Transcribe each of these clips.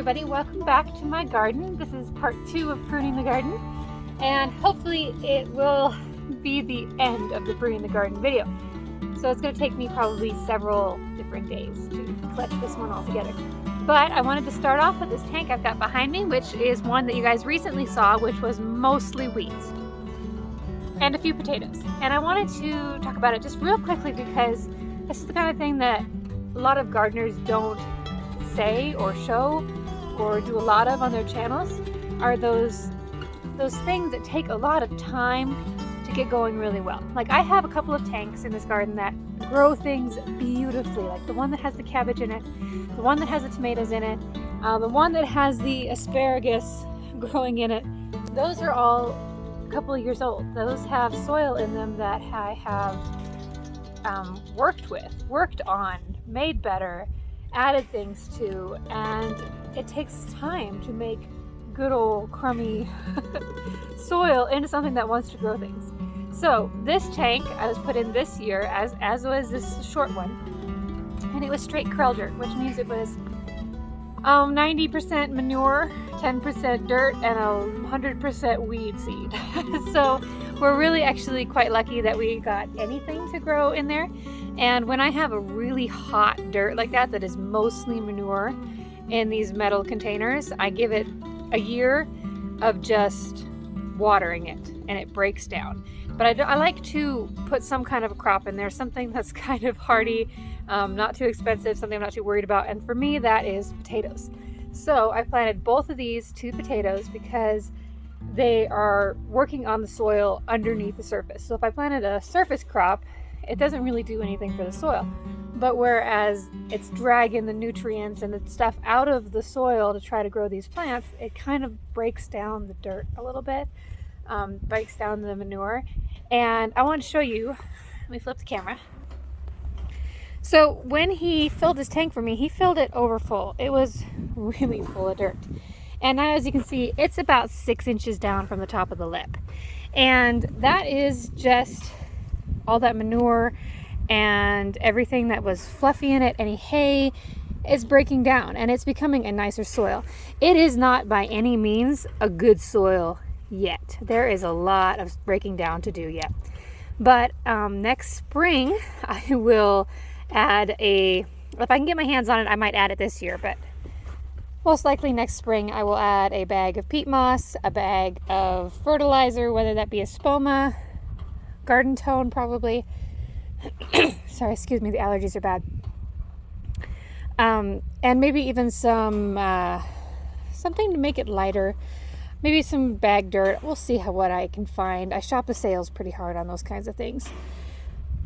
everybody, welcome back to my garden. This is part 2 of pruning the garden, and hopefully it will be the end of the pruning the garden video. So it's going to take me probably several different days to collect this one all together. But I wanted to start off with this tank I've got behind me, which is one that you guys recently saw, which was mostly weeds and a few potatoes. And I wanted to talk about it just real quickly because this is the kind of thing that a lot of gardeners don't say or show or do a lot of on their channels, are those things that take a lot of time to get going really well. Like I have a couple of tanks in this garden that grow things beautifully, like the one that has the cabbage in it, the one that has the tomatoes in it, the one that has the asparagus growing in it. Those are all a couple of years old. Those have soil in them that I have worked on, made better, added things to, and it takes time to make good old crummy soil into something that wants to grow things. So this tank I was put in this year, as was this short one, and it was straight curl dirt, which means it was 90% manure, 10% dirt, and 100% weed seed. So we're really actually quite lucky that we got anything to grow in there. And when I have a really hot dirt like that is mostly manure in these metal containers, I give it a year of just watering it and it breaks down. But I like to put some kind of a crop in there, something that's kind of hardy, not too expensive, something I'm not too worried about. And for me, that is potatoes. So I planted both of these 2 potatoes because they are working on the soil underneath the surface. So if I planted a surface crop, it doesn't really do anything for the soil. But whereas it's dragging the nutrients and the stuff out of the soil to try to grow these plants, it kind of breaks down the dirt a little bit, breaks down the manure. And I want to show you, let me flip the camera. So when he filled his tank for me, he filled it over full. It was really full of dirt. And now, as you can see, it's about 6 inches down from the top of the lip. And that is just all that manure and everything that was fluffy in it, any hay, is breaking down and it's becoming a nicer soil. It is not by any means a good soil yet. There is a lot of breaking down to do yet. But next spring, I will add if I can get my hands on it, I might add it this year, but most likely next spring I will add a bag of peat moss, a bag of fertilizer, whether that be a spoma, garden tone probably. Sorry, excuse me, the allergies are bad. And maybe even some something to make it lighter. Maybe some bag dirt. We'll see what I can find. I shop the sales pretty hard on those kinds of things.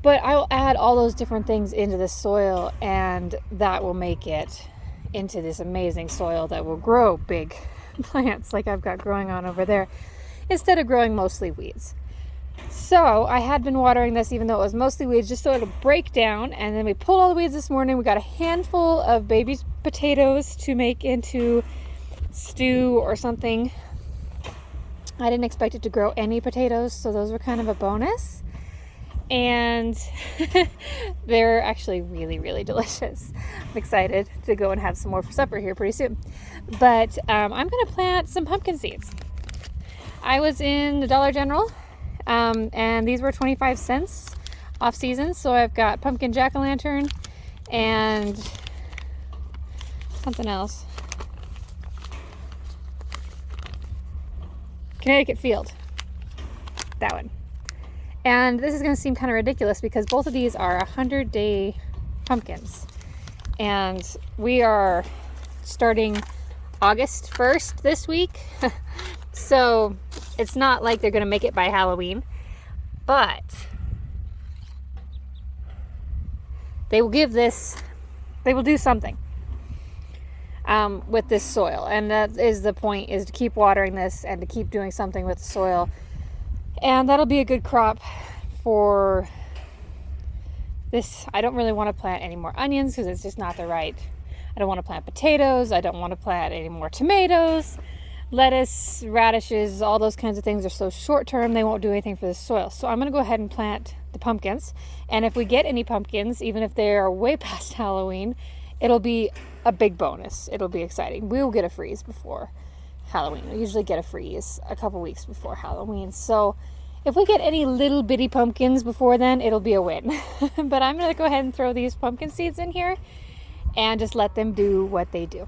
But I'll add all those different things into the soil, and that will make it into this amazing soil that will grow big plants like I've got growing on over there, instead of growing mostly weeds. So I had been watering this even though it was mostly weeds, just so it'll break down. And then we pulled all the weeds this morning. We got a handful of baby potatoes to make into stew or something. I didn't expect it to grow any potatoes, so those were kind of a bonus. And they're actually really, really delicious. I'm excited to go and have some more for supper here pretty soon. But I'm going to plant some pumpkin seeds. I was in the Dollar General, and these were 25 cents off season. So I've got pumpkin jack-o'-lantern and something else. Connecticut Field. That one. And this is going to seem kind of ridiculous because both of these are 100-day pumpkins. And we are starting August 1st this week. So it's not like they're going to make it by Halloween. But they will do something with this soil. And that is the point, is to keep watering this and to keep doing something with the soil. And that'll be a good crop for this. I don't really want to plant any more onions because it's just not the right. I don't want to plant potatoes. I don't want to plant any more tomatoes, lettuce, radishes, all those kinds of things are so short term, they won't do anything for the soil. So I'm going to go ahead and plant the pumpkins. And if we get any pumpkins, even if they are way past Halloween, it'll be a big bonus. It'll be exciting. We will get a freeze before Halloween. We usually get a freeze a couple weeks before Halloween. So if we get any little bitty pumpkins before then, it'll be a win. But I'm going to go ahead and throw these pumpkin seeds in here and just let them do what they do.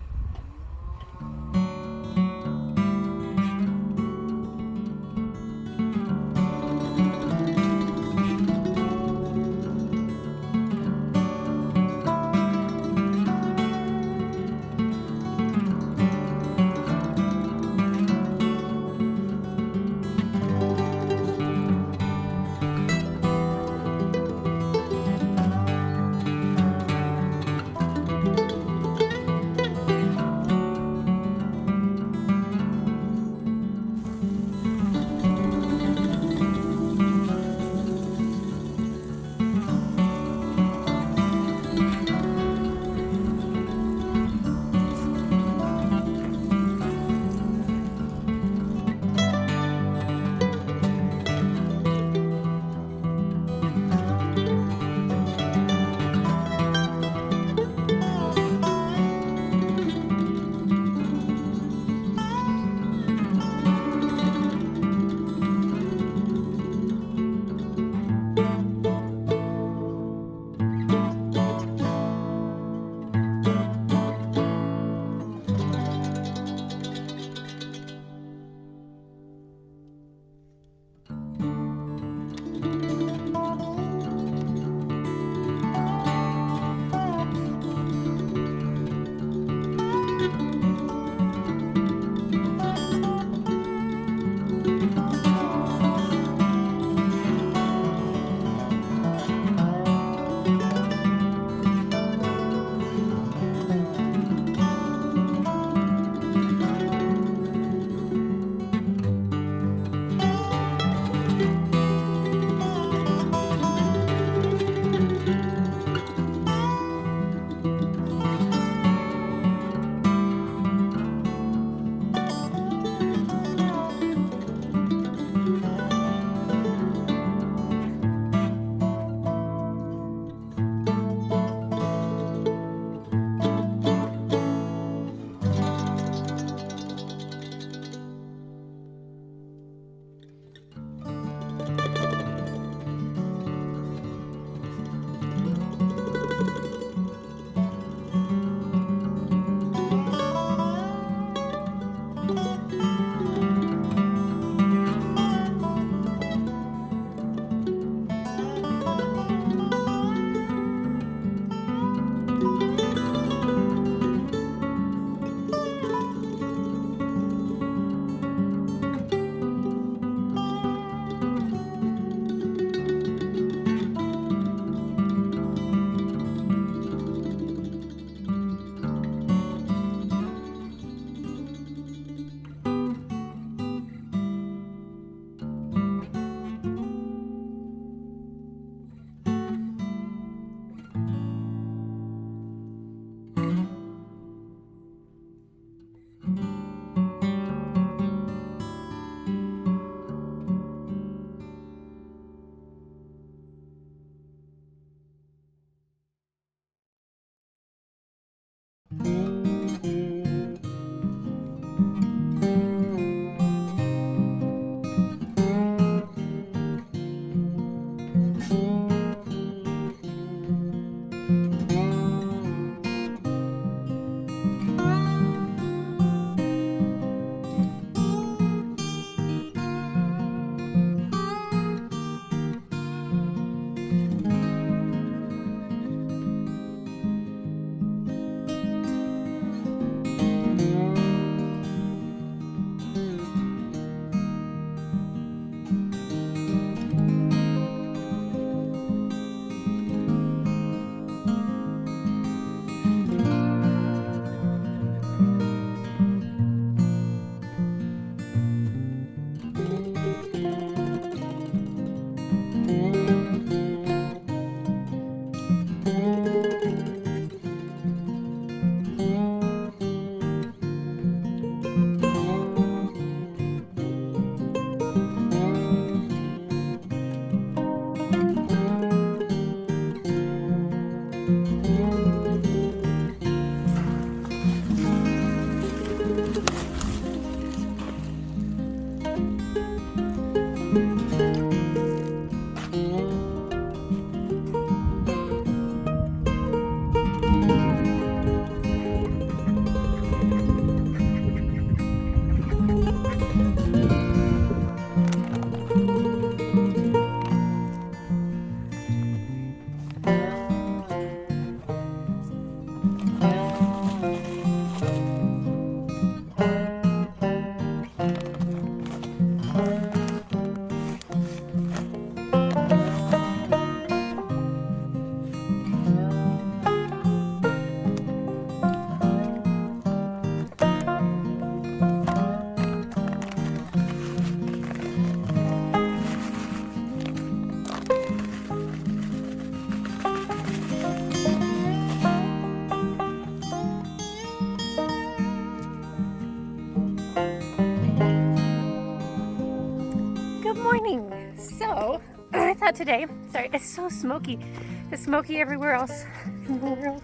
out today. Sorry, it's so smoky. It's smoky everywhere else in the world.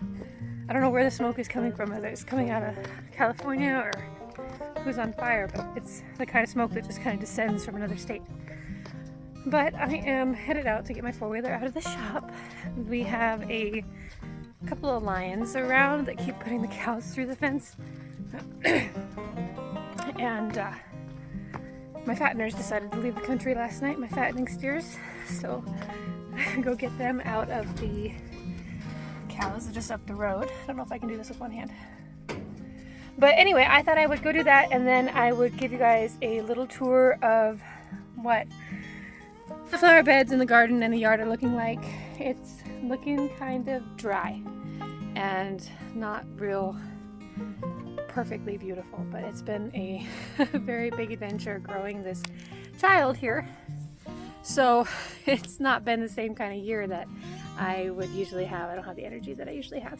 I don't know where the smoke is coming from, whether it's coming out of California or who's on fire, but it's the kind of smoke that just kind of descends from another state. But I am headed out to get my four-wheeler out of the shop. We have a couple of lions around that keep putting the cows through the fence. And my fatteners decided to leave the country last night, my fattening steers. So I go get them out of the cows just up the road. I don't know if I can do this with one hand. But anyway, I thought I would go do that, and then I would give you guys a little tour of what the flower beds in the garden and the yard are looking like. It's looking kind of dry and not real perfectly beautiful, but it's been a very big adventure growing this child here. So it's not been the same kind of year that I would usually have. I don't have the energy that I usually have.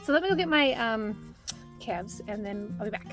So let me go get my calves and then I'll be back.